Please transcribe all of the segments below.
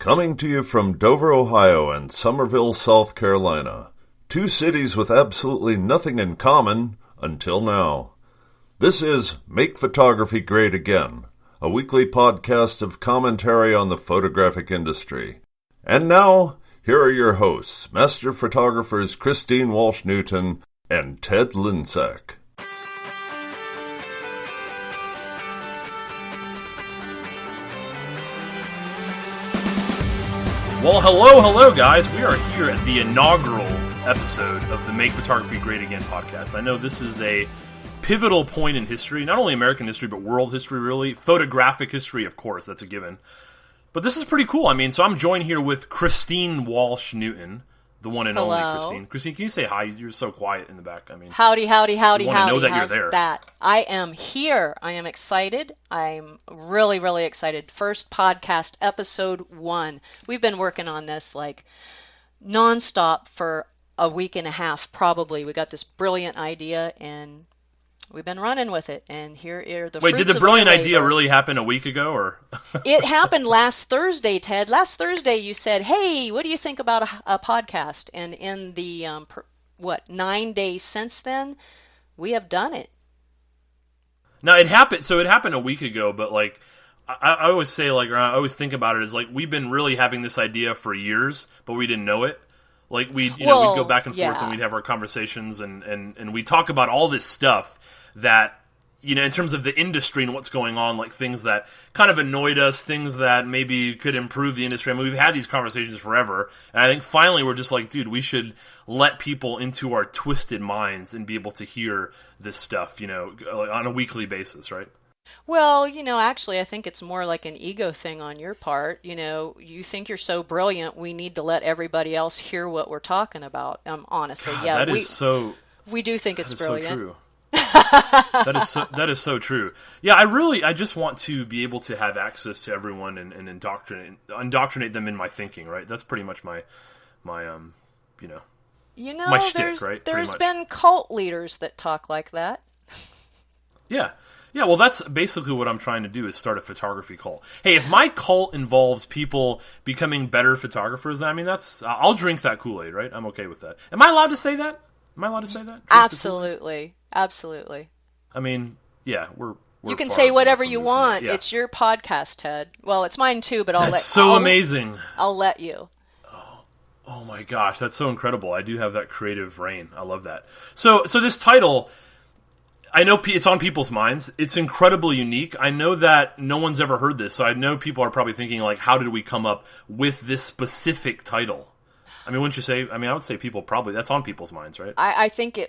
Coming to you from Dover, Ohio and Somerville, South Carolina. Two cities with absolutely nothing in common until now. This is Make Photography Great Again, a weekly podcast of commentary on the photographic industry. And now, here are your hosts, master photographers Christine Walsh-Newton and Ted Linsack. Well, hello, guys. We are here at the inaugural episode of the Make Photography Great Again podcast. I know this is a pivotal point in history, not only American history, but world history, really. Photographic history, of course, that's a given. But this is pretty cool. So I'm joined here with Christine Walsh-Newton, the one and only Christine. Christine, can you say hi? You're so quiet in the back. Howdy. Know that How's you're there. that? I am here. I am excited. I'm really, really excited. First podcast, episode 1. We've been working on this nonstop for a week and a half, probably. We got this brilliant idea, and we've been running with it. And here are the fruits of our labor. Wait, did the brilliant idea really happen a week ago, or? It happened last Thursday, Ted. Last Thursday, you said, "Hey, what do you think about a podcast?" And in the 9 days since then, we have done it. Now it happened. So it happened a week ago, but I always say, or I always think about it as we've been really having this idea for years, but we didn't know it. We'd go back and forth, and we'd have our conversations, and we talk about all this stuff that, in terms of the industry and what's going on, things that kind of annoyed us, things that maybe could improve the industry. we've had these conversations forever, and I think finally we're just dude, we should let people into our twisted minds and be able to hear this stuff, on a weekly basis, right? Well, actually, I think it's more like an ego thing on your part. You think you're so brilliant, we need to let everybody else hear what we're talking about. Honestly, God, yeah, we do think it's brilliant. So true. That is so true. Yeah, I just want to be able to have access to everyone and indoctrinate them in my thinking, right? That's pretty much my my shtick, right? There's been cult leaders that talk like that. Yeah. Yeah, well, that's basically what I'm trying to do, is start a photography cult. Hey, if my cult involves people becoming better photographers, I'll drink that Kool-Aid, right? I'm okay with that. Am I allowed to say that? Absolutely. Absolutely. Yeah, we're you can say whatever you want. Yeah. It's your podcast, Ted. Well, it's mine too, but That's amazing. I'll let you. Oh my gosh, that's so incredible. I do have that creative reign. I love that. So this title, I know it's on people's minds. It's incredibly unique. I know that no one's ever heard this, so I know people are probably thinking, how did we come up with this specific title? Wouldn't you say? I would say people probably, that's on people's minds, right? I think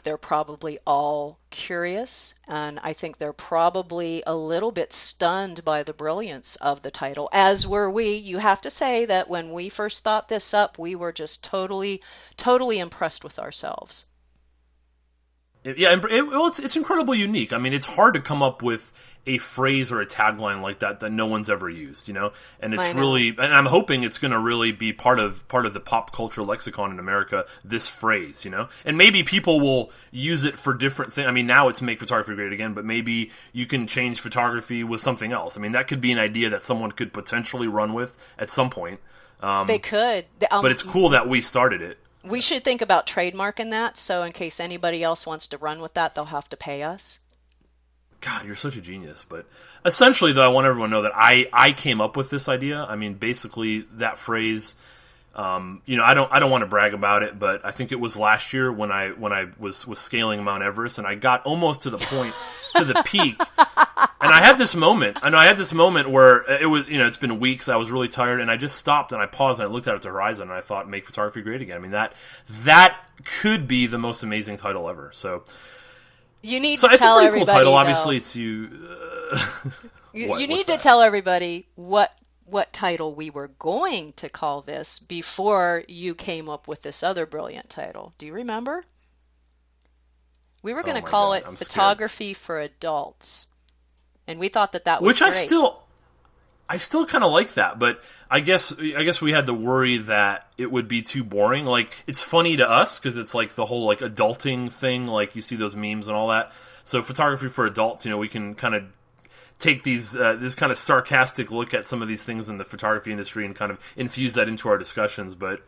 they're probably all curious, and I think they're probably a little bit stunned by the brilliance of the title, as were we. You have to say that when we first thought this up, we were just totally, totally impressed with ourselves. Yeah, it's incredibly unique. It's hard to come up with a phrase or a tagline like that no one's ever used, And it's really, and I'm hoping it's going to really be part of the pop culture lexicon in America, this phrase, And maybe people will use it for different things. Now it's Make Photography Great Again, but maybe you can change photography with something else. That could be an idea that someone could potentially run with at some point. They could. But it's cool that we started it. We should think about trademarking that, so in case anybody else wants to run with that, they'll have to pay us. God, you're such a genius. But essentially, though, I want everyone to know that I came up with this idea. Basically, that phrase, I don't want to brag about it, but I think it was last year when I was scaling Mount Everest, and I got almost to the point, to the peak, and I had this moment. Where it was, it's been weeks. I was really tired, and I just stopped and I paused and I looked out at the horizon and I thought, "Make photography great again." That could be the most amazing title ever. So you need to tell everybody. It's a pretty cool title. Though. Obviously, it's you. You need to tell everybody what title we were going to call this before you came up with this other brilliant title. Do you remember? We were going to call it Photography for Adults. And we thought that was great. Which I still kind of like that, but I guess we had the worry that it would be too boring. It's funny to us because it's the whole adulting thing, you see those memes and all that. So Photography for Adults, we can kind of take these this kind of sarcastic look at some of these things in the photography industry and kind of infuse that into our discussions. But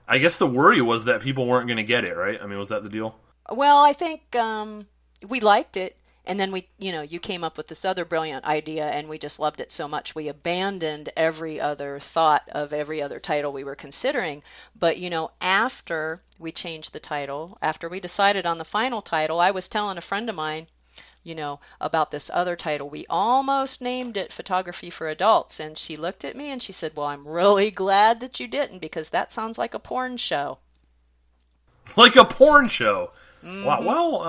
I guess the worry was that people weren't going to get it, right? I mean, was that the deal? Well, I think we liked it, and then you came up with this other brilliant idea, and we just loved it so much we abandoned every other thought of every other title we were considering. But after we changed the title, after we decided on the final title, I was telling a friend of mine, about this other title. We almost named it Photography for Adults, and she looked at me and she said, "Well, I'm really glad that you didn't, because that sounds like a porn show." Like a porn show. Mm-hmm. Wow. Well,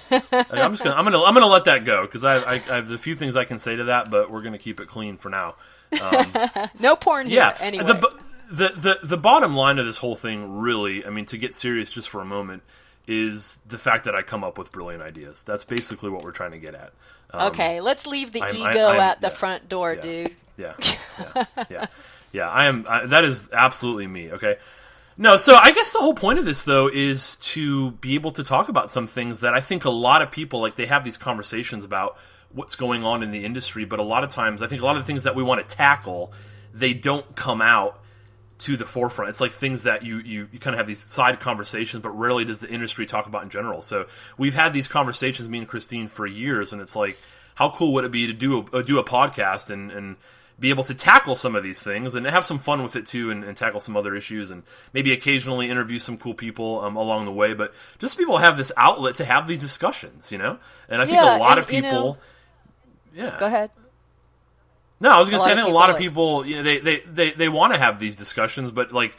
I'm gonna let that go, because I have a few things I can say to that, but we're gonna keep it clean for now. No porn here, anyway. The bottom line of this whole thing, really, I mean, to get serious just for a moment, is the fact that I come up with brilliant ideas. That's basically what we're trying to get at. Okay, let's leave the ego at the front door, yeah, dude. Yeah. I am. That is absolutely me. Okay. No, so I guess the whole point of this, though, is to be able to talk about some things that I think a lot of people, like, they have these conversations about what's going on in the industry, but a lot of times, I think a lot of the things that we want to tackle, they don't come out to the forefront. It's like things that you kind of have these side conversations, but rarely does the industry talk about in general. So we've had these conversations, me and Christine, for years, and it's like, how cool would it be to do a podcast and be able to tackle some of these things and have some fun with it too, and tackle some other issues, and maybe occasionally interview some cool people along the way, but just people have this outlet to have these discussions, And I think a lot of people... Go ahead. No, I was going to say, I think a lot of people, they want to have these discussions, but like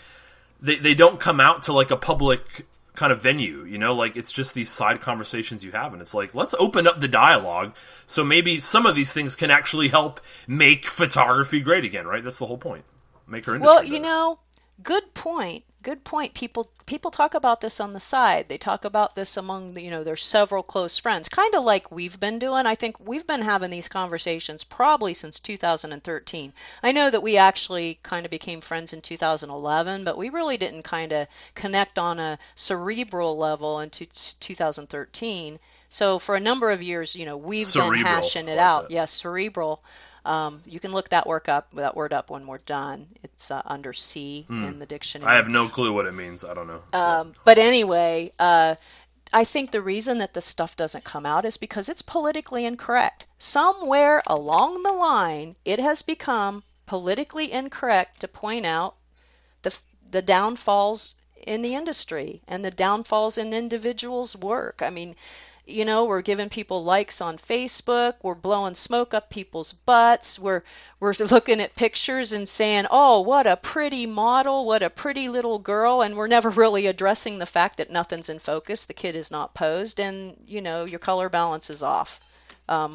they don't come out to like a public kind of venue, like it's just these side conversations you have, and it's like, let's open up the dialogue so maybe some of these things can actually help make photography great again, right? That's the whole point. Make our industry better. Good point. Good point. People talk about this on the side. They talk about this among their several close friends, kind of like we've been doing. I think we've been having these conversations probably since 2013. I know that we actually kind of became friends in 2011, but we really didn't kind of connect on a cerebral level until 2013. So for a number of years, we've been hashing it out. Yes, cerebral. You can look that word up when we're done. It's under C in the dictionary. I have no clue what it means. I don't know. But anyway, I think the reason that this stuff doesn't come out is because it's politically incorrect. Somewhere along the line, it has become politically incorrect to point out the downfalls in the industry and the downfalls in individuals' work. I mean, we're giving people likes on Facebook. We're blowing smoke up people's butts. We're looking at pictures and saying, "Oh, what a pretty model, what a pretty little girl," and we're never really addressing the fact that nothing's in focus. The kid is not posed, and your color balance is off.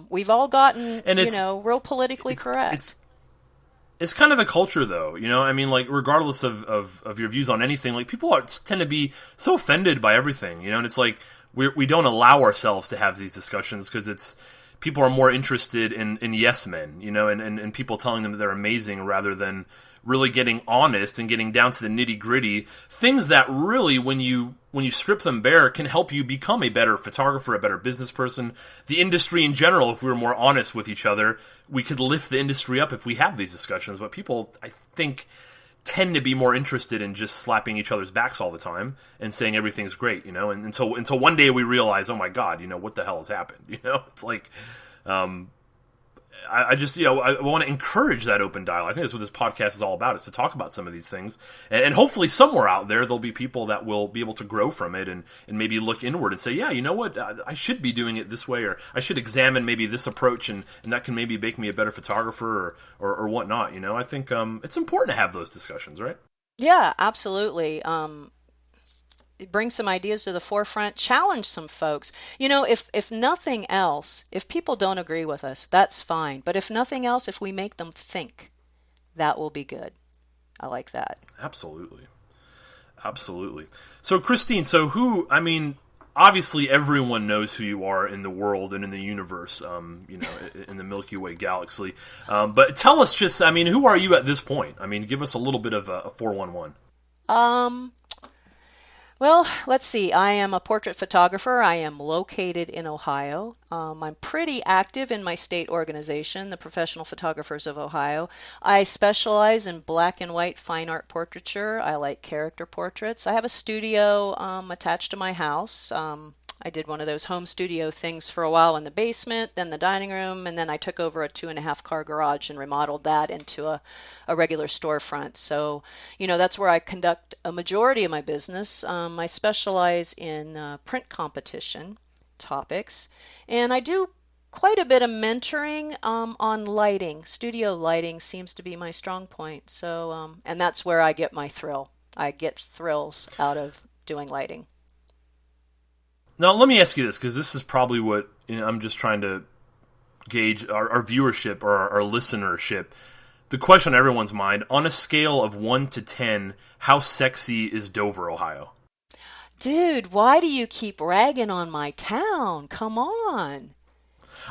We've all gotten, real politically correct. It's kind of the culture, though. I mean, like, regardless of your views on anything, like, people tend to be so offended by everything, and it's like, we don't allow ourselves to have these discussions because people are more interested in yes men, and people telling them that they're amazing rather than really getting honest and getting down to the nitty gritty things that really, when you strip them bare, can help you become a better photographer, a better business person. The industry in general, if we were more honest with each other, we could lift the industry up if we have these discussions. But people, I think, tend to be more interested in just slapping each other's backs all the time and saying everything's great, and until one day we realize, oh my God, what the hell has happened? It's like, I just, I want to encourage that open dialogue. I think that's what this podcast is all about, is to talk about some of these things. And hopefully somewhere out there, there'll be people that will be able to grow from it and maybe look inward and say, yeah, you know what, I should be doing it this way, or I should examine maybe this approach, and that can maybe make me a better photographer or whatnot. I think it's important to have those discussions, right? Yeah, absolutely. Bring some ideas to the forefront, challenge some folks. If nothing else, if people don't agree with us, that's fine. But if nothing else, if we make them think, that will be good. I like that. Absolutely. So, Christine, obviously everyone knows who you are in the world and in the universe, in the Milky Way galaxy. But tell us just, who are you at this point? Give us a little bit of a 411. Well, let's see. I am a portrait photographer. I am located in Ohio. I'm pretty active in my state organization, the Professional Photographers of Ohio. I specialize in black and white fine art portraiture. I like character portraits. I have a studio attached to my house. I did one of those home studio things for a while in the basement, then the dining room, and then I took over a 2.5 car garage and remodeled that into a regular storefront. So, that's where I conduct a majority of my business. I specialize in print competition topics, and I do quite a bit of mentoring on lighting. Studio lighting seems to be my strong point. So, and that's where I get my thrill. I get thrills out of doing lighting. Now, let me ask you this, because this is probably what I'm just trying to gauge our viewership or our listenership. The question on everyone's mind, on a scale of 1 to 10, how sexy is Dover, Ohio? Dude, why do you keep ragging on my town? Come on.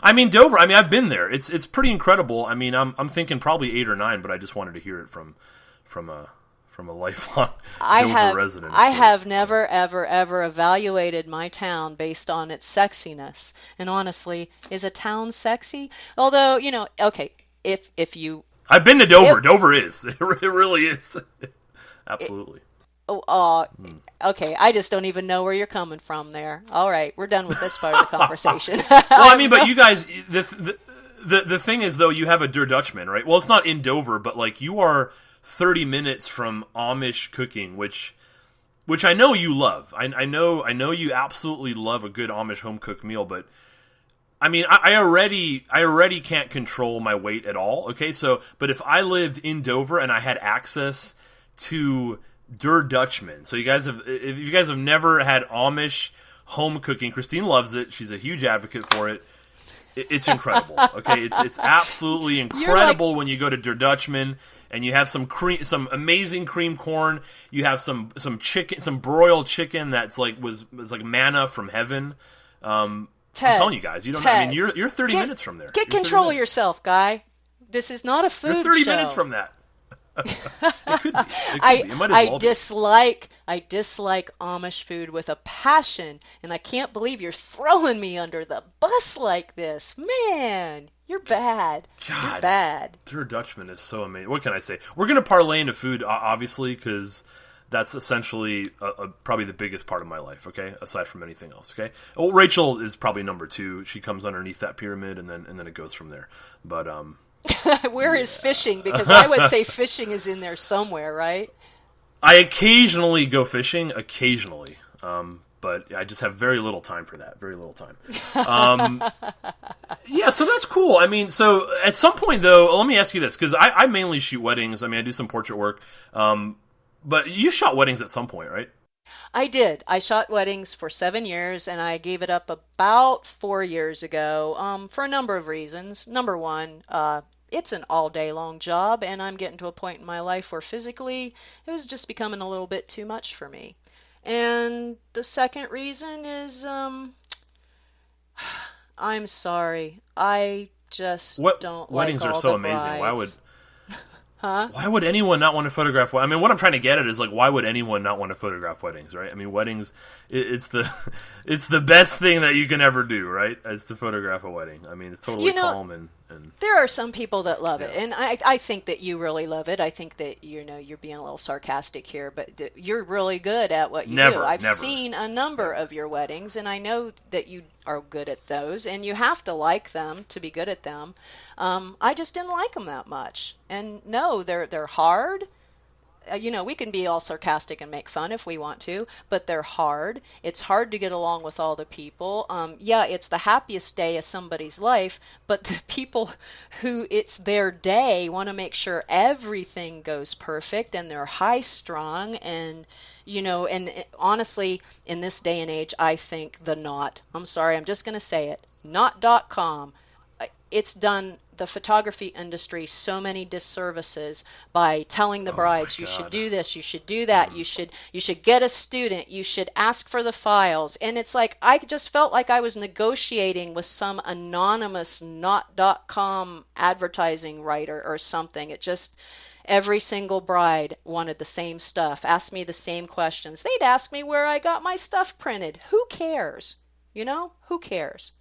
I mean, Dover, I've been there. It's pretty incredible. I'm thinking probably 8 or 9, but I just wanted to hear it from a lifelong Dover resident. I have never, ever, ever evaluated my town based on its sexiness. And honestly, is a town sexy? Although, okay, if you... I've been to Dover. Dover is. It really is. Absolutely. Okay, I just don't even know where you're coming from there. All right, we're done with this part of the conversation. Well, but you guys, the thing is, though, you have a Der Dutchman, right? Well, it's not in Dover, but, you are 30 minutes from Amish cooking, which I know you love. I know you absolutely love a good Amish home cooked meal, but I already can't control my weight at all. Okay, but if I lived in Dover and I had access to Der Dutchman, so if you guys have never had Amish home cooking, Christine loves it. She's a huge advocate for it. It's incredible. Okay, it's absolutely incredible when you go to Der Dutchman and you have some amazing cream corn. You have some chicken, some broiled chicken that's was like manna from heaven. I'm telling you guys, you don't. Ted, you're 30 minutes from there. Get control of yourself, guy. This is not a food show. You're 30 minutes from that. It could be. I dislike Amish food with a passion, and I can't believe you're throwing me under the bus like this. Man, you're bad. God, you're bad. Der Dutchman is so amazing. What can I say? We're going to parlay into food, obviously, because that's essentially probably the biggest part of my life, okay? Aside from anything else, okay? Well, Rachel is probably number 2. She comes underneath that pyramid, and then it goes from there. But where is fishing? Because I would say fishing is in there somewhere, right? I occasionally go fishing, but I just have very little time for that. Very little time. Yeah, so that's cool. So at some point, though, let me ask you this, because I mainly shoot weddings. I do some portrait work. But you shot weddings at some point, right? I did. I shot weddings for 7 years, and I gave it up about 4 years ago for a number of reasons. Number one, it's an all-day long job, and I'm getting to a point in my life where physically it was just becoming a little bit too much for me. And the second reason is, I'm sorry, I just don't like weddings are so amazing. Brides. Why would anyone not want to photograph? What I'm trying to get at is why would anyone not want to photograph weddings, right? Weddings, it's the best thing that you can ever do, right? Is to photograph a wedding. It's totally calm and. There are some people that love it, and I think that you really love it. I think that you're being a little sarcastic here, but you're really good at what you do. I've seen a number of your weddings, and I know that you are good at those, and you have to like them to be good at them. I just didn't like them that much, and no, they're hard. We can be all sarcastic and make fun if we want to, but they're hard. It's hard to get along with all the people. It's the happiest day of somebody's life, but the people who it's their day want to make sure everything goes perfect, and they're high-strung, and honestly, in this day and age, I think I'm sorry, I'm just going to say it, Knot.com, it's done the photography industry so many disservices by telling the brides, you should do this, you should do that, you should get a student, you should ask for the files. And it's I just felt like I was negotiating with some anonymous Knot.com advertising writer or something. every single bride wanted the same stuff, asked me the same questions. They'd ask me where I got my stuff printed. Who cares? You know, who cares?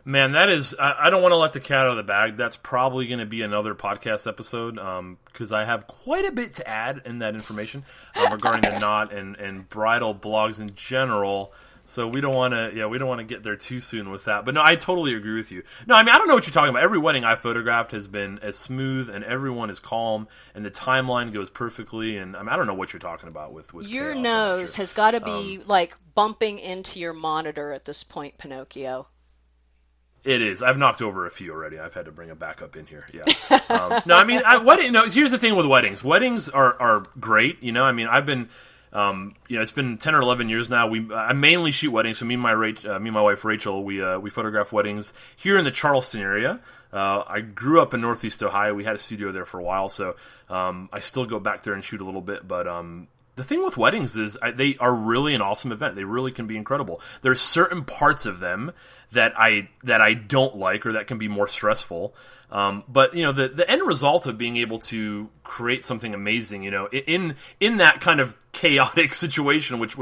Man, that is, I don't want to let the cat out of the bag. That's probably going to be another podcast episode because I have quite a bit to add in that information regarding the knot and bridal blogs in general. So we don't want to get there too soon with that. But no, I totally agree with you. No, I mean, I don't know what you're talking about. Every wedding I photographed has been as smooth, and everyone is calm, and the timeline goes perfectly. And I don't know what you're talking about with your chaos, nose has got to be like bumping into your monitor at this point, Pinocchio. It is. I've knocked over a few already. I've had to bring a backup in here. Yeah. No, I mean, here's the thing with weddings. Weddings are great. You know, I mean, I've been, it's been 10 or 11 years now. I mainly shoot weddings. So me and my wife Rachel, we photograph weddings here in the Charleston area. I grew up in Northeast Ohio. We had a studio there for a while, so I still go back there and shoot a little bit. But the thing with weddings is they are really an awesome event. They really can be incredible. There's certain parts of them that I don't like or that can be more stressful. But you know, the end result of being able to create something amazing, you know, in that kind of chaotic situation, which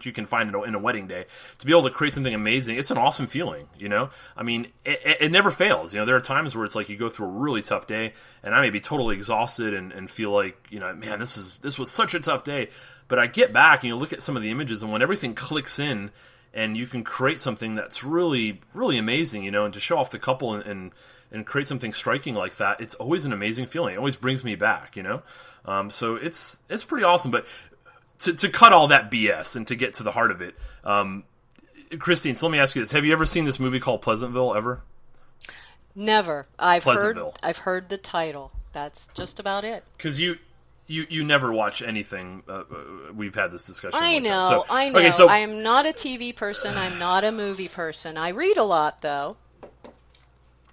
you can find in a wedding day, to be able to create something amazing, it's an awesome feeling, you know. I mean, it never fails. You know, there are times where it's like you go through a really tough day, and I may be totally exhausted and feel like, you know, man, this was such a tough day. But I get back and you look at some of the images, and when everything clicks in, and you can create something that's really, really amazing, you know, and to show off the couple and create something striking like that, it's always an amazing feeling. It always brings me back, you know. So it's pretty awesome. But to cut all that BS and to get to the heart of it, Christine, so let me ask you this: have you ever seen this movie called Pleasantville? Ever? Never. I've heard the title. That's just about it. Because you never watch anything. We've had this discussion. I know. Okay, so I'm not a TV person. I'm not a movie person. I read a lot, though.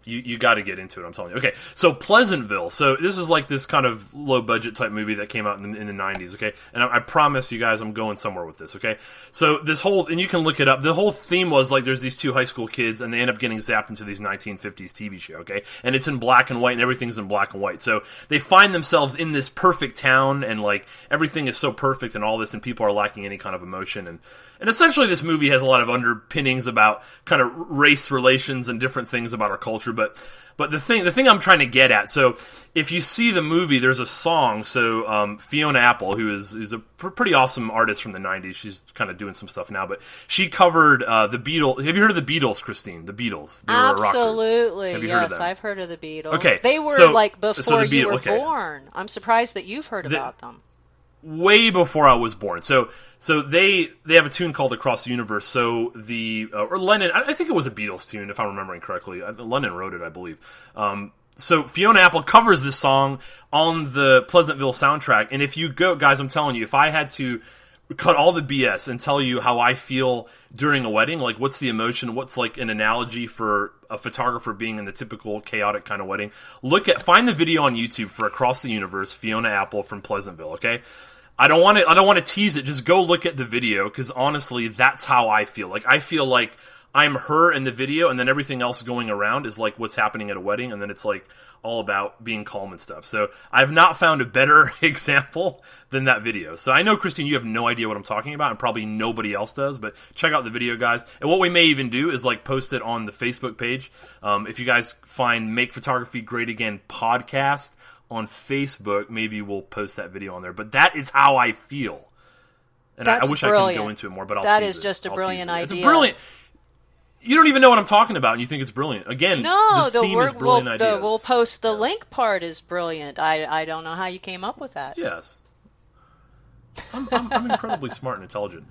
You got to get into it, I'm telling you. Okay, so Pleasantville. So this is like this kind of low-budget type movie that came out in the 90s, okay? And I promise you guys I'm going somewhere with this, okay? So this whole, and you can look it up, the whole theme was like there's these two high school kids and they end up getting zapped into these 1950s TV show, okay? And it's in black and white and everything's in black and white. So they find themselves in this perfect town and like everything is so perfect and all this and people are lacking any kind of emotion. And essentially this movie has a lot of underpinnings about kind of race relations and different things about our culture. But the thing I'm trying to get at, so if you see the movie, there's a song. So Fiona Apple, who is a pretty awesome artist from the 90s, she's kind of doing some stuff now, but she covered the Beatles. Have you heard of the Beatles, Christine? The Beatles. They Absolutely. Have you yes, heard of them? I've heard of the Beatles. Okay, they were before you were born. I'm surprised that you've heard about them. Way before I was born. So they have a tune called Across the Universe. So or Lennon, I think it was a Beatles tune if I'm remembering correctly. Lennon wrote it, I believe. So Fiona Apple covers this song on the Pleasantville soundtrack. And if you go, guys, I'm telling you, if I had to cut all the BS and tell you how I feel during a wedding, like what's the emotion, what's like an analogy for a photographer being in the typical chaotic kind of wedding, find the video on YouTube for Across the Universe, Fiona Apple from Pleasantville, okay? I don't want to tease it. Just go look at the video because honestly, that's how I feel. Like I feel like I'm her in the video, and then everything else going around is like what's happening at a wedding, and then it's like all about being calm and stuff. So I've not found a better example than that video. So I know, Christine, you have no idea what I'm talking about, and probably nobody else does, but check out the video, guys. And what we may even do is like post it on the Facebook page. If you guys find Make Photography Great Again podcast on Facebook, maybe we'll post that video on there. But that is how I feel. And I wish brilliant. I could go into it more, but that is just a brilliant idea. It's a brilliant. You don't even know what I'm talking about, and you think it's brilliant. Again, no, the theme is brilliant ideas. We'll post the link part is brilliant. I don't know how you came up with that. Yes. I'm incredibly smart and intelligent.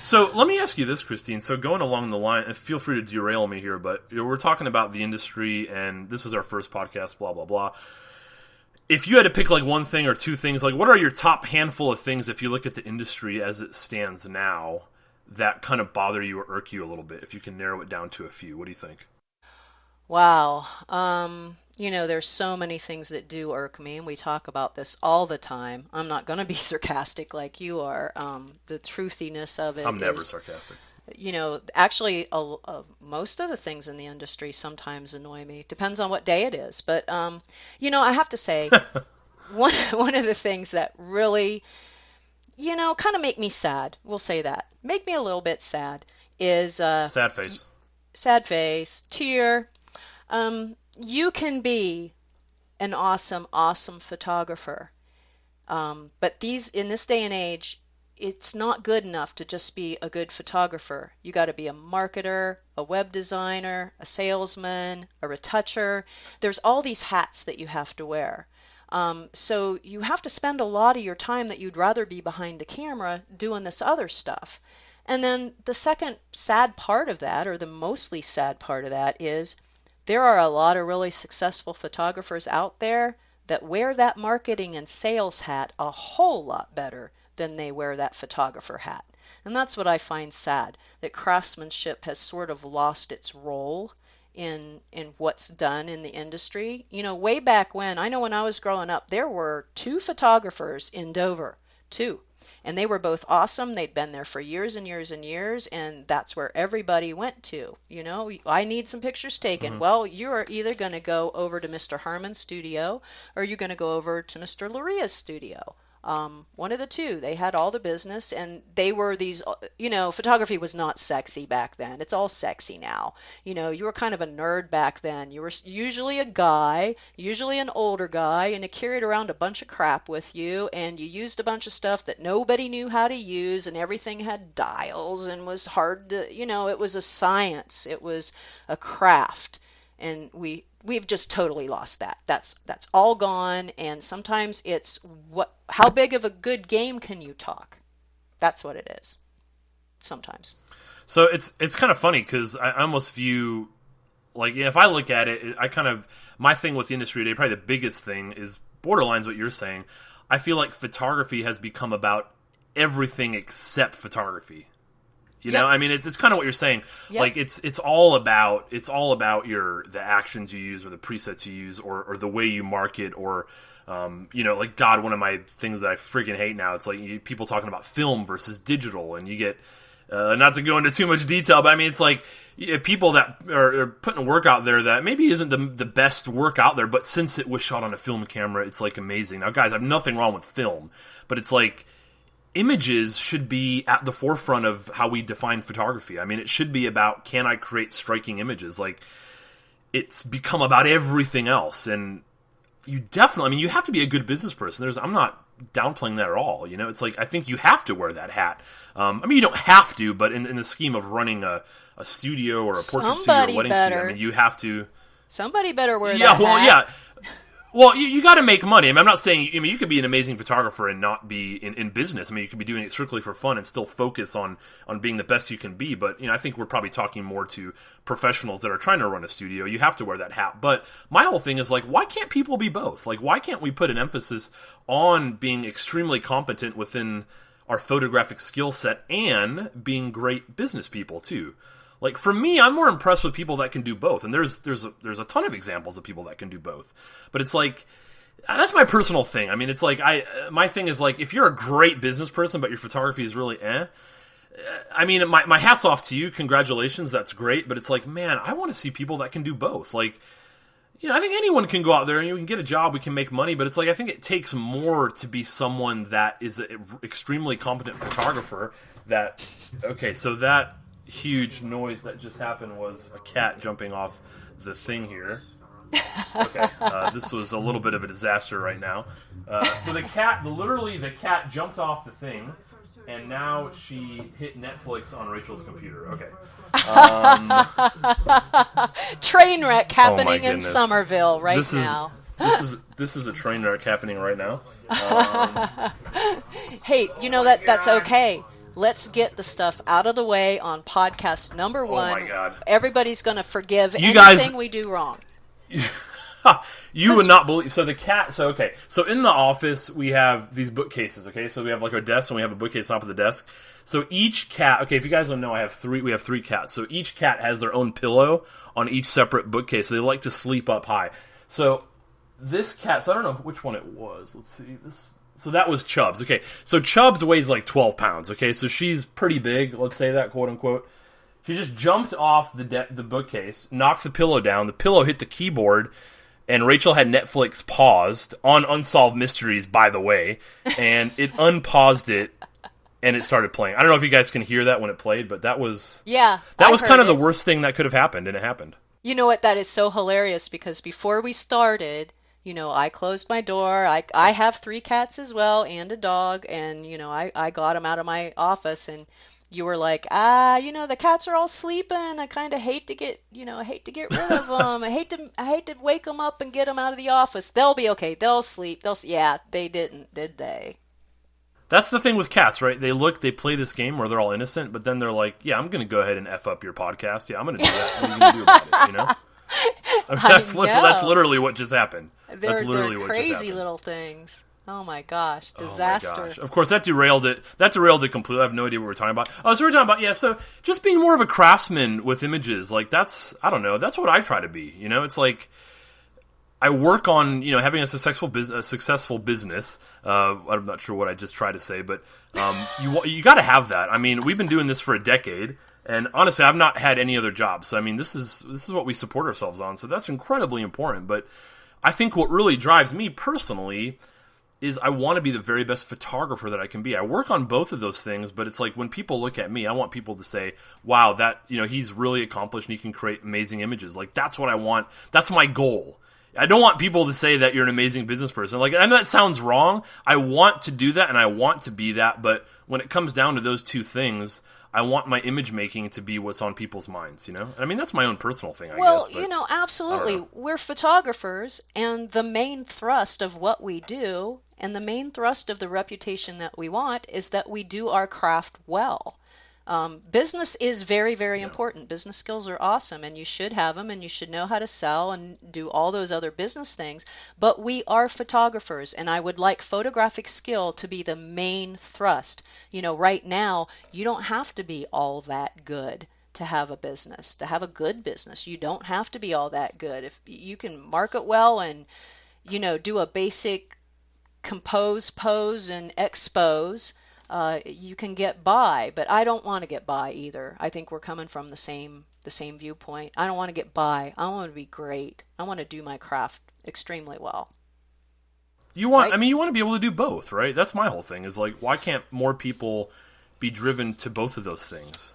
So let me ask you this, Christine. So going along the line, and feel free to derail me here, but we're talking about the industry, and this is our first podcast, blah, blah, blah. If you had to pick like one thing or two things, like what are your top handful of things if you look at the industry as it stands now that kind of bother you or irk you a little bit, if you can narrow it down to a few? What do you think? Wow. There's so many things that do irk me, and we talk about this all the time. I'm not going to be sarcastic like you are. The truthiness of it I'm never sarcastic. Actually, most of the things in the industry sometimes annoy me. Depends on what day it is. But, I have to say, one of the things that really, kind of make me sad, we'll say that, make me a little bit sad, is sad face. Sad face, tear. You can be an awesome, awesome photographer, but in this day and age, it's not good enough to just be a good photographer. You got to be a marketer, a web designer, a salesman, a retoucher. There's all these hats that you have to wear. So you have to spend a lot of your time that you'd rather be behind the camera doing this other stuff. And then the second sad part of that, or the mostly sad part of that, is there are a lot of really successful photographers out there that wear that marketing and sales hat a whole lot better than they wear that photographer hat. And that's what I find sad, that craftsmanship has sort of lost its role in what's done in the industry. Way back when, I know when I was growing up, there were 2 photographers in Dover, 2. And they were both awesome. They'd been there for years and years and years, and that's where everybody went to. I need some pictures taken. Mm-hmm. Well, you're either going to go over to Mr. Harmon's studio, or you're going to go over to Mr. Luria's studio. One of the two. They had all the business, and they were these, photography was not sexy back then. It's all sexy now. You were kind of a nerd back then. You were usually a guy, usually an older guy, and you carried around a bunch of crap with you, and you used a bunch of stuff that nobody knew how to use, and everything had dials and was hard to, it was a science. It was a craft. And we've just totally lost that. That's all gone. And sometimes it's how big of a good game can you talk? That's what it is. Sometimes. So it's kind of funny because I almost view, like, if I look at it, my thing with the industry today, probably the biggest thing is borderlines what you're saying. I feel like photography has become about everything except photography. You know, I mean, it's kind of what you're saying. Yep. Like it's all about the actions you use or the presets you use or the way you market or, like God, one of my things that I freaking hate now, it's like people talking about film versus digital, and you get, not to go into too much detail, but I mean, it's like people that are putting work out there that maybe isn't the best work out there, but since it was shot on a film camera, it's like amazing. Now, guys, I have nothing wrong with film, but it's like, images should be at the forefront of how we define photography. I mean, it should be about, can I create striking images? Like, it's become about everything else. And you have to be a good business person. I'm not downplaying that at all. It's like, I think you have to wear that hat. I mean, you don't have to, but in the scheme of running a studio or a portrait studio or wedding studio, I mean, you have to. Somebody better wear that hat. Yeah. Well, you got to make money. I mean, I'm not saying. I mean, you could be an amazing photographer and not be in business. I mean, you could be doing it strictly for fun and still focus on being the best you can be. But I think we're probably talking more to professionals that are trying to run a studio. You have to wear that hat. But my whole thing is like, why can't people be both? Like, why can't we put an emphasis on being extremely competent within our photographic skill set and being great business people too? Like, for me, I'm more impressed with people that can do both, and there's a ton of examples of people that can do both. But it's like, that's my personal thing. I mean, it's like, my thing is like, if you're a great business person, but your photography is really I mean, my hat's off to you, congratulations, that's great, but it's like, man, I want to see people that can do both. Like, I think anyone can go out there and you can get a job, we can make money, but it's like, I think it takes more to be someone that is an extremely competent photographer so that huge noise that just happened was a cat jumping off the thing here. Okay, this was a little bit of a disaster right now. So the cat jumped off the thing, and now she hit Netflix on Rachel's computer. Okay. Train wreck happening in Somerville now. This is a train wreck happening right now. Hey, that's okay. Let's get the stuff out of the way on podcast number 1. Oh my God. Everybody's going to forgive anything we do wrong. You would not believe. So the cat. So okay. So in the office we have these bookcases. Okay. So we have like our desk and we have a bookcase on top of the desk. So each cat. Okay. If you guys don't know, we have 3 cats. So each cat has their own pillow on each separate bookcase. So they like to sleep up high. So this cat. So I don't know which one it was. Let's see this. So that was Chubbs. Okay, so Chubbs weighs like 12 pounds. Okay, so she's pretty big. Let's say that, quote unquote. She just jumped off the bookcase, knocked the pillow down. The pillow hit the keyboard, and Rachel had Netflix paused on Unsolved Mysteries, by the way, and it unpaused it, and it started playing. I don't know if you guys can hear that when it played, but that was kind of the worst thing that could have happened, and it happened. You know what? That is so hilarious because before we started, I closed my door. I have 3 cats as well and a dog, and I got them out of my office, and you were like, the cats are all sleeping. I kind of hate to get rid of them. I hate to wake them up and get them out of the office. They'll be okay. They'll sleep. Yeah, they didn't, did they? That's the thing with cats, right? They play this game where they're all innocent, but then they're like, yeah, I'm going to go ahead and F up your podcast. Yeah, I'm going to do that. What are you going to do about it, I mean, that's literally what just happened. They're crazy little things. Oh my gosh, disaster. Oh my gosh. Of course, that derailed it completely. I have no idea what we're talking about. Oh, so we're talking about, so just being more of a craftsman with images. Like, that's what I try to be. It's like, I work on, having a successful business. I'm not sure what I just tried to say, but you got to have that. I mean, we've been doing this for a decade, and honestly, I've not had any other job. So, I mean, this is what we support ourselves on. So that's incredibly important. But I think what really drives me personally is I want to be the very best photographer that I can be. I work on both of those things, but it's like when people look at me, I want people to say, wow, that, he's really accomplished and he can create amazing images. Like, that's what I want. That's my goal. I don't want people to say that you're an amazing business person. Like, I know that sounds wrong. I want to do that and I want to be that, but when it comes down to those two things, I want my image making to be what's on people's minds, I mean, that's my own personal thing, I guess. Well, absolutely. We're photographers, and the main thrust of what we do and the main thrust of the reputation that we want is that we do our craft well. Business is very, very important. Business skills are awesome, and you should have them, and you should know how to sell and do all those other business things. But we are photographers, and I would like photographic skill to be the main thrust. Right now, you don't have to be all that good to have a business, to have a good business. You don't have to be all that good. If you can market well and, do a basic compose, pose, and expose, you can get by, but I don't want to get by either. I think we're coming from the same viewpoint. I don't want to get by. I want to be great. I want to do my craft extremely well. You want to be able to do both, right? That's my whole thing. Is like, why can't more people be driven to both of those things?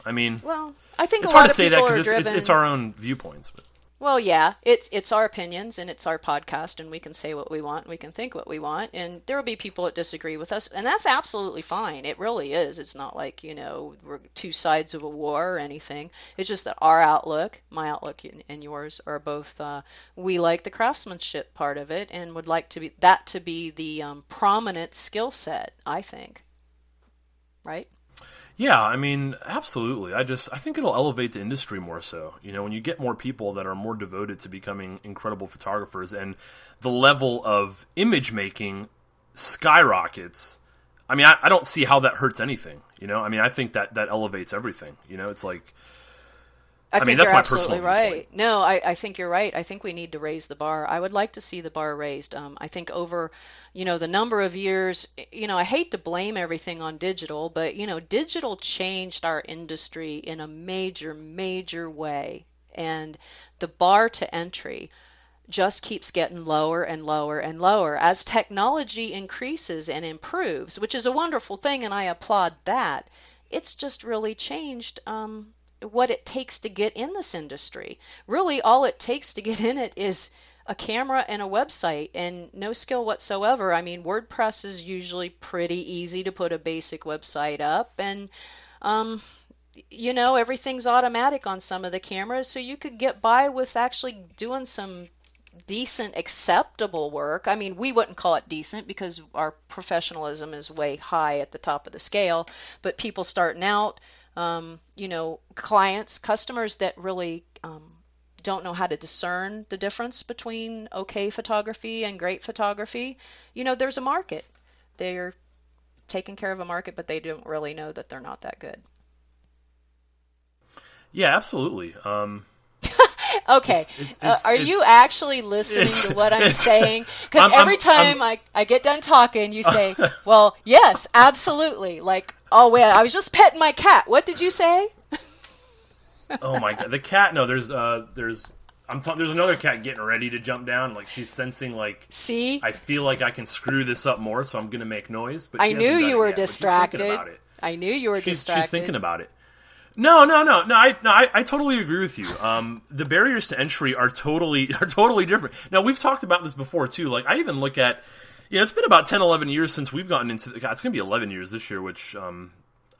I mean, well, I think it's a lot hard to of say that people because it's our own viewpoints, but. Well, yeah, it's our opinions and it's our podcast, and we can say what we want, and we can think what we want, and there will be people that disagree with us, and that's absolutely fine. It really is. It's not like, we're two sides of a war or anything. It's just that our outlook, my outlook and yours are both, we like the craftsmanship part of it and would like to be the prominent skill set, I think. Right? Yeah, I mean, absolutely. I think it'll elevate the industry more so. When you get more people that are more devoted to becoming incredible photographers and the level of image making skyrockets, I mean, I don't see how that hurts anything. I mean, I think that elevates everything. It's like, I think that's you're my absolutely personal right. viewpoint. No, I think you're right. I think we need to raise the bar. I would like to see the bar raised. I think over, the number of years, I hate to blame everything on digital, but, digital changed our industry in a major, major way. And the bar to entry just keeps getting lower and lower and lower as technology increases and improves, which is a wonderful thing, and I applaud that. It's just really changed what it takes to get in this industry. Really, all it takes to get in it is a camera and a website and no skill whatsoever. I mean, WordPress is usually pretty easy to put a basic website up, and everything's automatic on some of the cameras, so you could get by with actually doing some decent, acceptable work. I mean, we wouldn't call it decent because our professionalism is way high at the top of the scale, but people starting out, customers that really don't know how to discern the difference between okay photography and great photography, there's a market. They're taking care of a market, but they don't really know that they're not that good. Yeah, absolutely. Okay. Are you actually listening to what I'm saying? Because every time I get done talking, you say, well, yes, absolutely. Like, oh, wait, I was just petting my cat. What did you say? Oh, my God. The cat, no, there's There's another cat getting ready to jump down. Like she's sensing like. See. I feel like I can screw this up more, so I'm gonna make noise. But I knew you were distracted. I knew you were distracted. She's thinking about it. No. I totally agree with you. The barriers to entry are totally different. Now we've talked about this before too. Like I even look at, it's been about 10, 11 years since we've gotten into. God, it's gonna be 11 years this year, which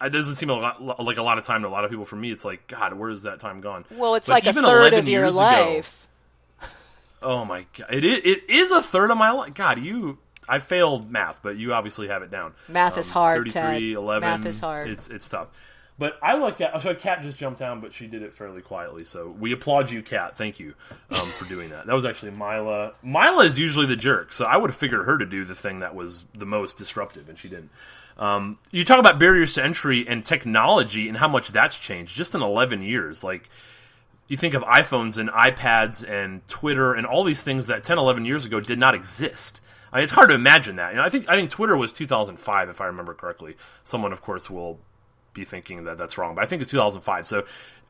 it doesn't seem like a lot of time to a lot of people. For me, it's like, God, where has that time gone? Well, it's like a third of your life. Oh my God, it is a third of my life. God, I failed math, but you obviously have it down. Math is hard, 33, Ted. 11. Math is hard. It's tough. But I look at... So Kat just jumped down, but she did it fairly quietly. So we applaud you, Kat. Thank you for doing that. That was actually Mila. Mila is usually the jerk, so I would have figured her to do the thing that was the most disruptive, and she didn't. You talk about barriers to entry and technology and how much that's changed just in 11 years. Like, you think of iPhones and iPads and Twitter and all these things that 10, 11 years ago did not exist. I mean, it's hard to imagine that. I think Twitter was 2005, if I remember correctly. Someone, of course, will be thinking that that's wrong, but I think it's 2005. So,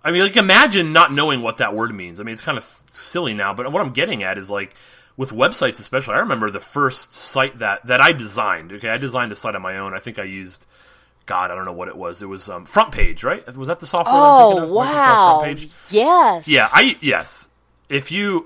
I mean, like, imagine not knowing what that word means. I mean, it's kind of silly now, but what I'm getting at is, like, with websites especially, I remember the first site that I designed. Okay, I designed a site on my own. I think I used, God, I don't know what it was. It was Front Page, right? Was that the software I'm thinking of? Wow. Microsoft Front Page? Yes. Yeah, yes. If you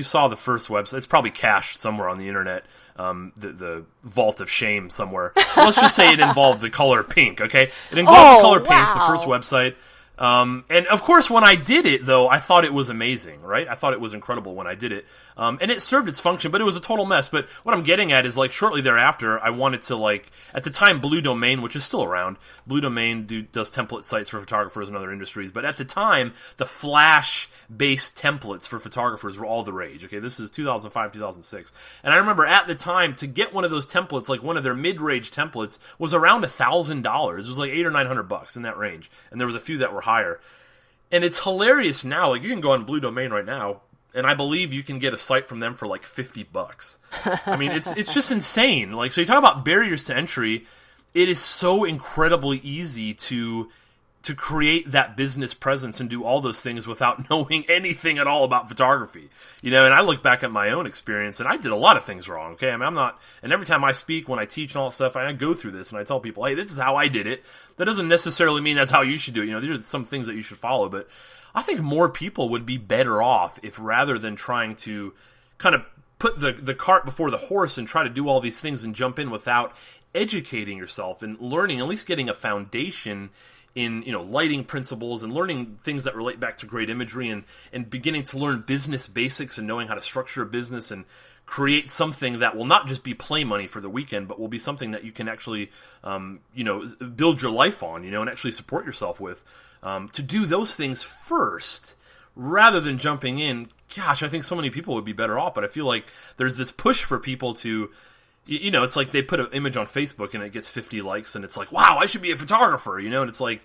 saw the first website, it's probably cached somewhere on the internet, the vault of shame somewhere. Let's just say it involved the color pink, okay? It involved the color pink, the first website. And of course, when I did it, though, I thought it was amazing, right? I thought it was incredible when I did it. And it served its function, but it was a total mess. But what I'm getting at is, like, shortly thereafter, I wanted to, like, at the time, Blue Domain, which is still around, Blue Domain does template sites for photographers and other industries. But at the time, the Flash-based templates for photographers were all the rage. Okay, this is 2005, 2006. And I remember at the time, to get one of those templates, like one of their mid-range templates, was around $1,000. It was like $800 or $900 in that range. And there was a few that were higher. And it's hilarious now. Like, you can go on Blue Domain right now, and I believe you can get a site from them for like $50. I mean, it's just insane. Like, so you talk about barriers to entry. It is so incredibly easy to create that business presence and do all those things without knowing anything at all about photography. And I look back at my own experience, and I did a lot of things wrong, okay? I mean, I'm not... And every time I speak, when I teach and all that stuff, I go through this, and I tell people, hey, this is how I did it. That doesn't necessarily mean that's how you should do it. These are some things that you should follow, but I think more people would be better off if, rather than trying to kind of put the cart before the horse and try to do all these things and jump in without educating yourself and learning, at least getting a foundation in lighting principles and learning things that relate back to great imagery and beginning to learn business basics and knowing how to structure a business and create something that will not just be play money for the weekend, but will be something that you can actually build your life on, and actually support yourself with. To do those things first rather than jumping in, gosh, I think so many people would be better off. But I feel like there's this push for people to, it's like they put an image on Facebook and it gets 50 likes and it's like, wow, I should be a photographer, and it's like,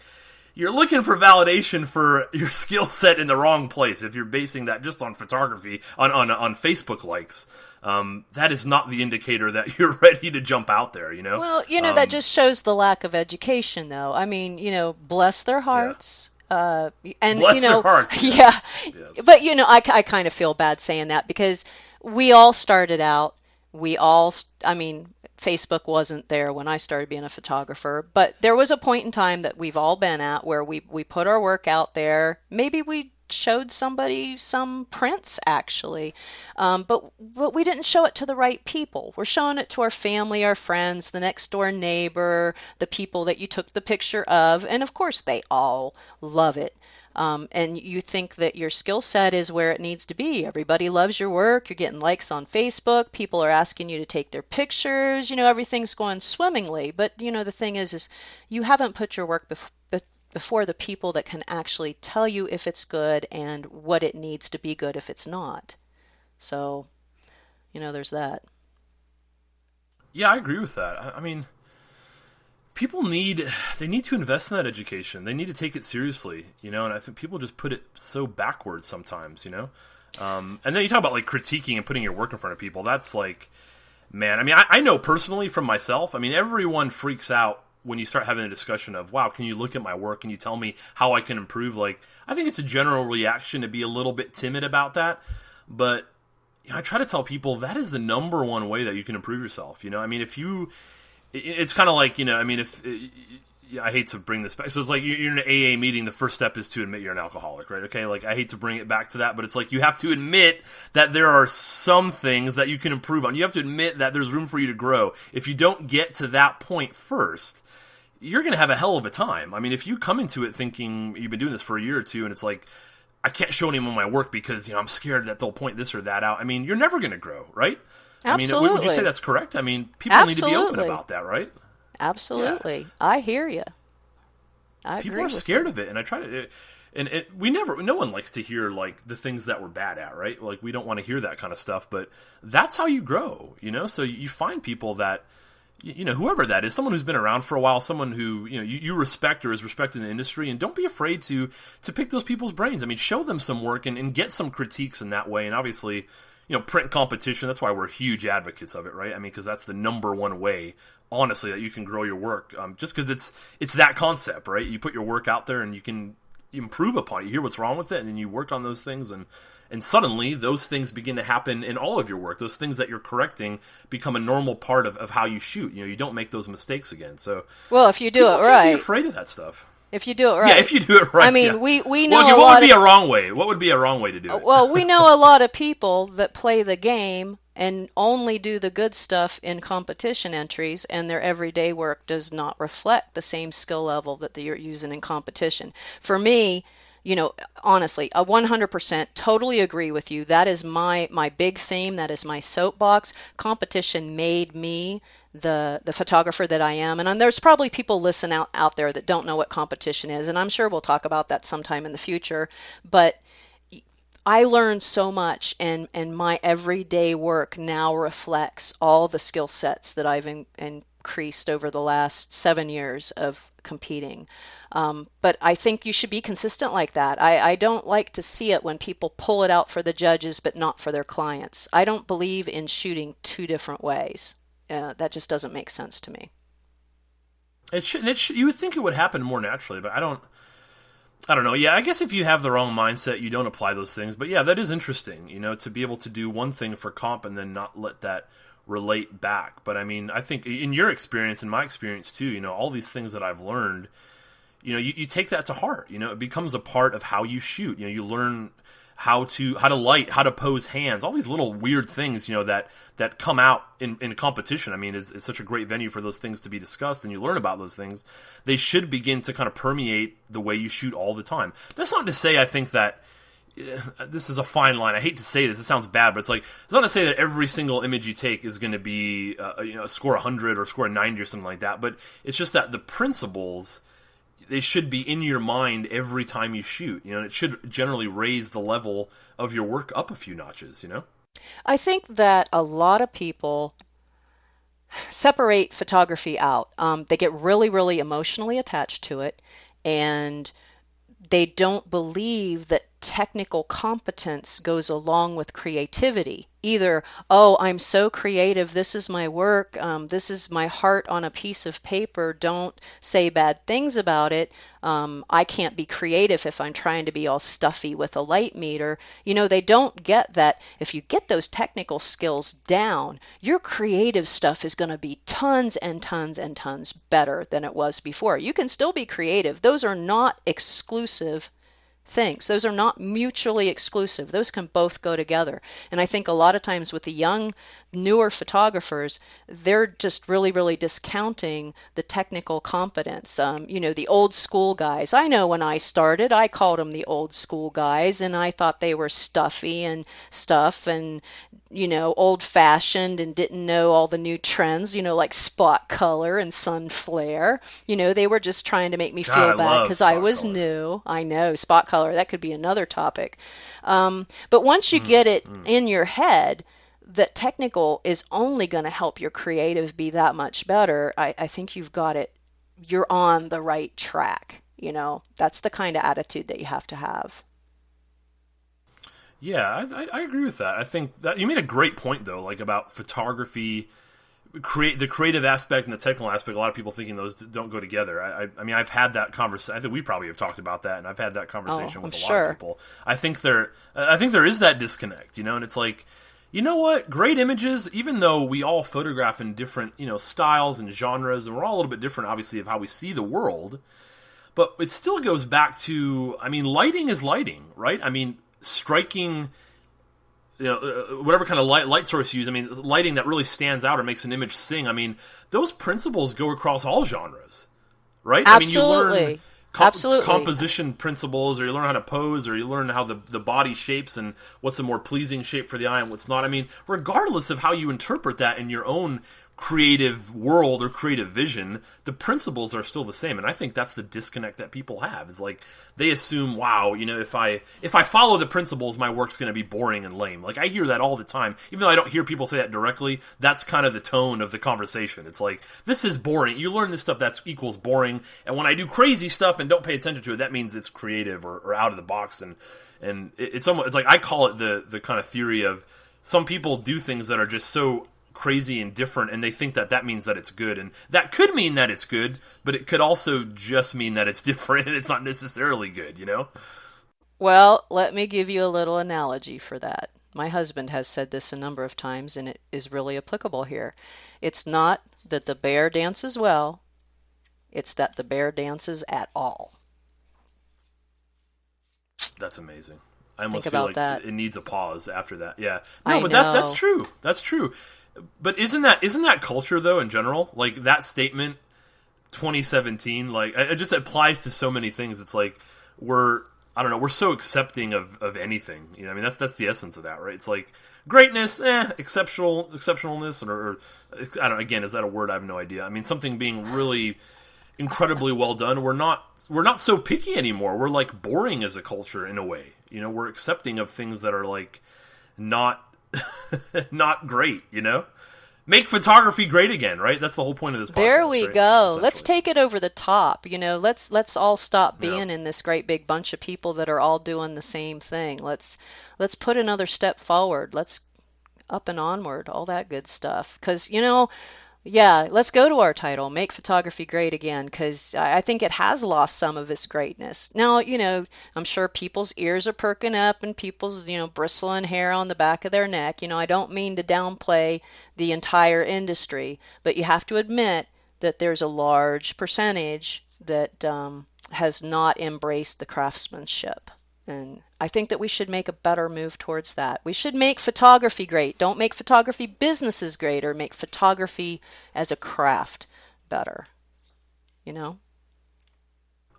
you're looking for validation for your skill set in the wrong place. If you're basing that just on photography, on Facebook likes, that is not the indicator that you're ready to jump out there, Well, that just shows the lack of education, though. I mean, bless their hearts. Yeah. And bless their hearts. Yeah. Yes. But, I kind of feel bad saying that because we all started out, Facebook wasn't there when I started being a photographer, but there was a point in time that we've all been at where we put our work out there. Maybe we showed somebody some prints, actually, but we didn't show it to the right people. We're showing it to our family, our friends, the next door neighbor, the people that you took the picture of, and of course they all love it. And you think that your skill set is where it needs to be. Everybody loves your work. You're getting likes on Facebook. People are asking you to take their pictures. Everything's going swimmingly. But, the thing is you haven't put your work before the people that can actually tell you if it's good and what it needs to be good if it's not. So, there's that. Yeah, I agree with that. I mean... People need to invest in that education. They need to take it seriously, and I think people just put it so backwards sometimes, And then you talk about, like, critiquing and putting your work in front of people. That's like, man, I mean, I know personally from myself, I mean, everyone freaks out when you start having a discussion of, wow, can you look at my work? Can you tell me how I can improve? Like, I think it's a general reaction to be a little bit timid about that. But I try to tell people that is the number one way that you can improve yourself. I mean, it's kind of like, I mean, I hate to bring this back. So it's like you're in an AA meeting. The first step is to admit you're an alcoholic, right? Okay, like I hate to bring it back to that, but it's like you have to admit that there are some things that you can improve on. You have to admit that there's room for you to grow. If you don't get to that point first, you're going to have a hell of a time. I mean, if you come into it thinking you've been doing this for a year or two and it's like, I can't show anyone my work because I'm scared that they'll point this or that out. I mean, you're never going to grow, right? Absolutely. I mean, would you say that's correct? I mean, people need to be open about that, right? Absolutely. Yeah. I hear you. People are scared of it, and I try to, no one likes to hear like the things that we're bad at, right? Like we don't want to hear that kind of stuff, but that's how you grow, So you find people that, whoever that is, someone who's been around for a while, someone who you respect or is respected in the industry, and don't be afraid to pick those people's brains. I mean, show them some work and get some critiques in that way, and obviously, print competition. That's why we're huge advocates of it, right? I mean, because that's the number one way, honestly, that you can grow your work. Just because it's that concept, right? You put your work out there and you can improve upon it. You hear what's wrong with it, and then you work on those things, and suddenly those things begin to happen in all of your work. Those things that you're correcting become a normal part of how you shoot. You don't make those mistakes again. So, well, if you do it right, be afraid of that stuff. If you do it right. Yeah, if you do it right. I mean, yeah. we know what would be a wrong way? What would be a wrong way to do it? Well, we know a lot of people that play the game and only do the good stuff in competition entries, and their everyday work does not reflect the same skill level that you're using in competition. For me, honestly, I 100% totally agree with you. That is my big theme. That is my soapbox. Competition made me the photographer that I am. And there's probably people listening out there that don't know what competition is. And I'm sure we'll talk about that sometime in the future. But I learned so much, and my everyday work now reflects all the skill sets that I've increased over the last 7 years of competing. But I think you should be consistent like that. I don't like to see it when people pull it out for the judges but not for their clients. I don't believe in shooting two different ways. That just doesn't make sense to me. You would think it would happen more naturally, but I don't know. Yeah, I guess if you have the wrong mindset, you don't apply those things. But yeah, that is interesting, to be able to do one thing for comp and then not let that relate back. But I mean, I think in your experience and my experience too, all these things that I've learned, you take that to heart. It becomes a part of how you shoot. You learn how to light, how to pose hands, all these little weird things, that come out in competition. I mean, it's such a great venue for those things to be discussed, and you learn about those things. They should begin to kind of permeate the way you shoot all the time. That's not to say I think that this is a fine line. I hate to say this; it sounds bad, but it's not to say that every single image you take is going to be score 100 or score a 90 or something like that. But it's just that the principles, they should be in your mind every time you shoot. And it should generally raise the level of your work up a few notches. I think that a lot of people separate photography out. They get really, really emotionally attached to it, and they don't believe that technical competence goes along with creativity. Either, oh, I'm so creative, this is my work, this is my heart on a piece of paper, don't say bad things about it. I can't be creative if I'm trying to be all stuffy with a light meter. They don't get that if you get those technical skills down, your creative stuff is going to be tons and tons and tons better than it was before. You can still be creative. Those are not exclusive things. Those are not mutually exclusive. Those can both go together. And I think a lot of times with the young, newer photographers, they're just really, really discounting the technical competence. The old school guys. I know when I started, I called them the old school guys, and I thought they were stuffy and stuff and, old fashioned and didn't know all the new trends, like spot color and sun flare. They were just trying to make me feel bad because I was new. I know, spot color, that could be another topic. But once you get it in your head that technical is only going to help your creative be that much better, I think you're on the right track. That's the kind of attitude that you have to have. Yeah, I agree with that. I think that you made a great point though, about photography the creative aspect and the technical aspect, a lot of people thinking those don't go together. I mean, I've had that conversation. I think we probably have talked about that, and I've had that conversation with a lot of people. I think there is that disconnect, and it's like, you know what? Great images, even though we all photograph in different, styles and genres, and we're all a little bit different, obviously, of how we see the world, but it still goes back to, I mean, lighting is lighting, right? I mean, striking, whatever kind of light source you use, I mean, lighting that really stands out or makes an image sing, I mean, those principles go across all genres, right? Absolutely. I mean, you learn composition principles, or you learn how to pose, or you learn how the body shapes and what's a more pleasing shape for the eye and what's not. I mean, regardless of how you interpret that in your own creative world or creative vision, the principles are still the same. And I think that's the disconnect that people have, is like, they assume, wow, if I follow the principles, my work's going to be boring and lame. Like, I hear that all the time. Even though I don't hear people say that directly, that's kind of the tone of the conversation. It's like, this is boring. You learn this stuff, that equals boring. And when I do crazy stuff and don't pay attention to it, that means it's creative or out of the box. And it's almost, it's like, I call it the kind of theory of, some people do things that are just so crazy and different, and they think that means that it's good, and that could mean that it's good, but it could also just mean that it's different and it's not necessarily good, Well, let me give you a little analogy for that. My husband has said this a number of times, and it is really applicable here. It's not that the bear dances well, it's that the bear dances at all. That's amazing. I almost Think feel about like that. It needs a pause after that. Yeah. I No, but know. that's true. That's true. But isn't that culture, though, in general? Like, that statement, 2017, like, it just applies to so many things. It's like, we're so accepting of anything. I mean, that's the essence of that, right? It's like, greatness, exceptionalness, or I don't, again, is that a word? I have no idea. I mean, something being really incredibly well done, we're not so picky anymore. We're, like, boring as a culture in a way. We're accepting of things that are, like, not not great, Make photography great again, right? That's the whole point of this podcast. There we right? go. Let's take it over the top. Let's all stop being Yeah. in this great big bunch of people that are all doing the same thing. Let's put another step forward. Let's up and onward, all that good stuff. Because, yeah, let's go to our title, Make Photography Great Again, because I think it has lost some of its greatness. Now, I'm sure people's ears are perking up and people's, bristling hair on the back of their neck. I don't mean to downplay the entire industry, but you have to admit that there's a large percentage that has not embraced the craftsmanship. And I think that we should make a better move towards that. We should make photography great. Don't make photography businesses great, or make photography as a craft better.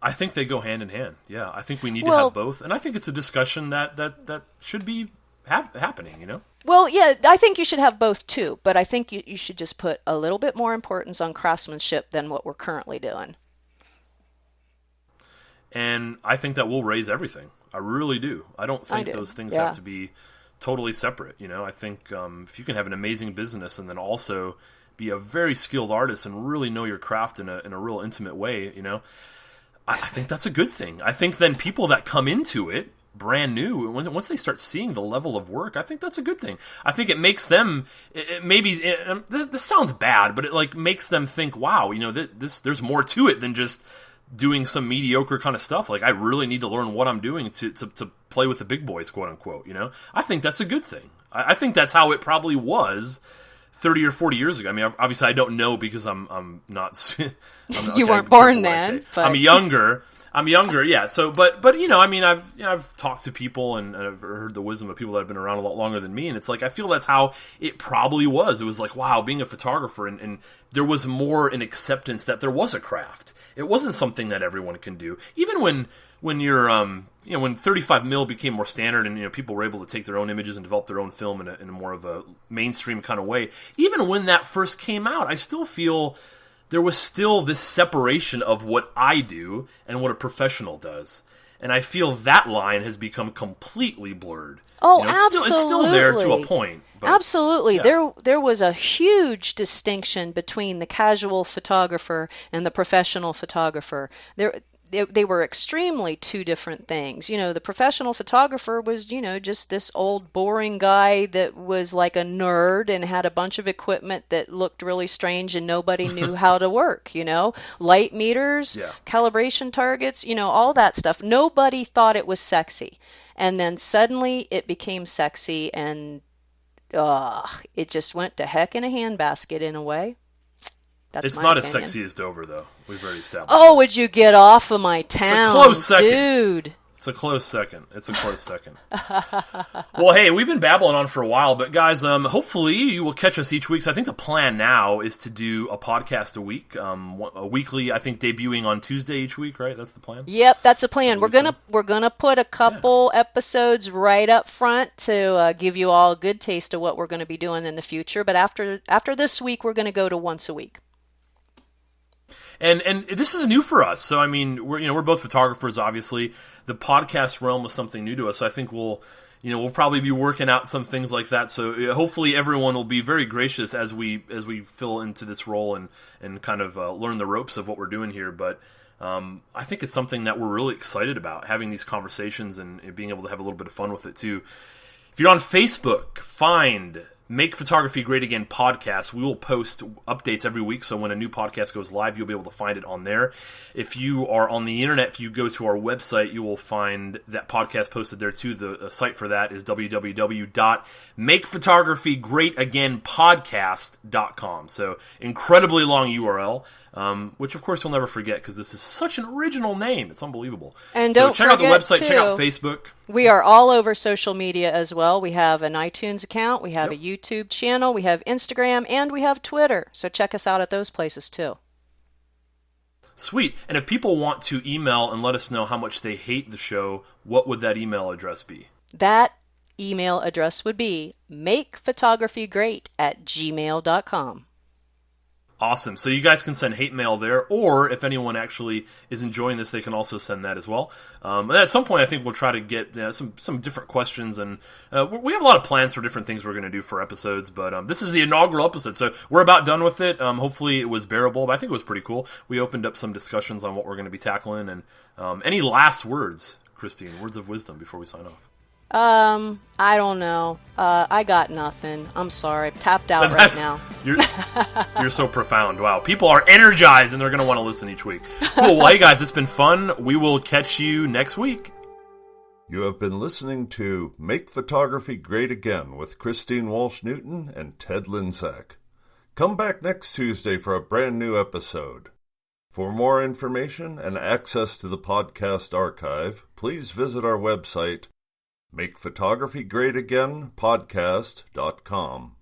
I think they go hand in hand. Yeah, I think we need to have both. And I think it's a discussion that should be happening, Well, yeah, I think you should have both too. But I think you should just put a little bit more importance on craftsmanship than what we're currently doing. And I think that will raise everything. I really do. I don't think those things have to be totally separate. I think if you can have an amazing business and then also be a very skilled artist and really know your craft in a real intimate way, I think that's a good thing. I think then people that come into it brand new, once they start seeing the level of work, I think that's a good thing. I think it makes them, this sounds bad, but it like makes them think, wow, there's more to it than just doing some mediocre kind of stuff. Like, I really need to learn what I'm doing to play with the big boys, quote unquote. I think that's a good thing. I think that's how it probably was 30 or 40 years ago. I mean, obviously I don't know because I'm not. You weren't born then. But... I'm younger, yeah. So, but I mean, I've talked to people and I've heard the wisdom of people that have been around a lot longer than me, and it's like I feel that's how it probably was. It was like, wow, being a photographer, and there was more an acceptance that there was a craft. It wasn't something that everyone can do. Even when you're when 35 mil became more standard, and people were able to take their own images and develop their own film in a more of a mainstream kind of way. Even when that first came out, I still feel there was still this separation of what I do and what a professional does. And I feel that line has become completely blurred. Oh, absolutely. It's still there to a point. But, absolutely. Yeah. There was a huge distinction between the casual photographer and the professional photographer. they were extremely two different things. The professional photographer was, just this old boring guy that was like a nerd and had a bunch of equipment that looked really strange and nobody knew how to work, light meters, calibration targets, all that stuff. Nobody thought it was sexy. And then suddenly it became sexy, and it just went to heck in a handbasket in a way. It's not as sexy as Dover, though. We've already established. Oh, would you get off of my town, it's a close second. Dude? It's a close second. Well, hey, we've been babbling on for a while, but guys, hopefully you will catch us each week. So I think the plan now is to do a podcast a week, a weekly. I think debuting on Tuesday each week, right? That's the plan. Yep, that's a plan. We're gonna put a couple episodes right up front to give you all a good taste of what we're going to be doing in the future. But after this week, we're going to go to once a week. And this is new for us. So I mean, we're both photographers. Obviously, the podcast realm was something new to us. So I think we'll probably be working out some things like that. So hopefully everyone will be very gracious as we fill into this role and kind of learn the ropes of what we're doing here. But I think it's something that we're really excited about, having these conversations and being able to have a little bit of fun with it too. If you're on Facebook, find Make Photography Great Again podcast. We will post updates every week, so when a new podcast goes live, you'll be able to find it on there. If you are on the internet, if you go to our website, you will find that podcast posted there too. The site for that is www.makephotography.greatagainpodcast.com. So incredibly long URL, which of course you'll never forget because this is such an original name. It's unbelievable. And so don't check out the website, too, check out Facebook. We are all over social media as well. We have an iTunes account, we have a YouTube channel, we have Instagram, and we have Twitter. So check us out at those places too. Sweet. And if people want to email and let us know how much they hate the show, what would that email address be? That email address would be makephotographyGreat@gmail.com. Awesome. So you guys can send hate mail there, or if anyone actually is enjoying this, they can also send that as well. And at some point, I think we'll try to get some different questions, and we have a lot of plans for different things we're going to do for episodes, but this is the inaugural episode, so we're about done with it. Hopefully it was bearable, but I think it was pretty cool. We opened up some discussions on what we're going to be tackling, and any last words, Christine, words of wisdom before we sign off? I don't know. I got nothing. I'm sorry. I'm tapped out right now. You're so profound. Wow. People are energized and they're going to want to listen each week. Cool. Well, hey guys, it's been fun. We will catch you next week. You have been listening to Make Photography Great Again with Christine Walsh-Newton and Ted Linzak. Come back next Tuesday for a brand new episode. For more information and access to the podcast archive, please visit our website, makephotography.greatagainpodcast.com.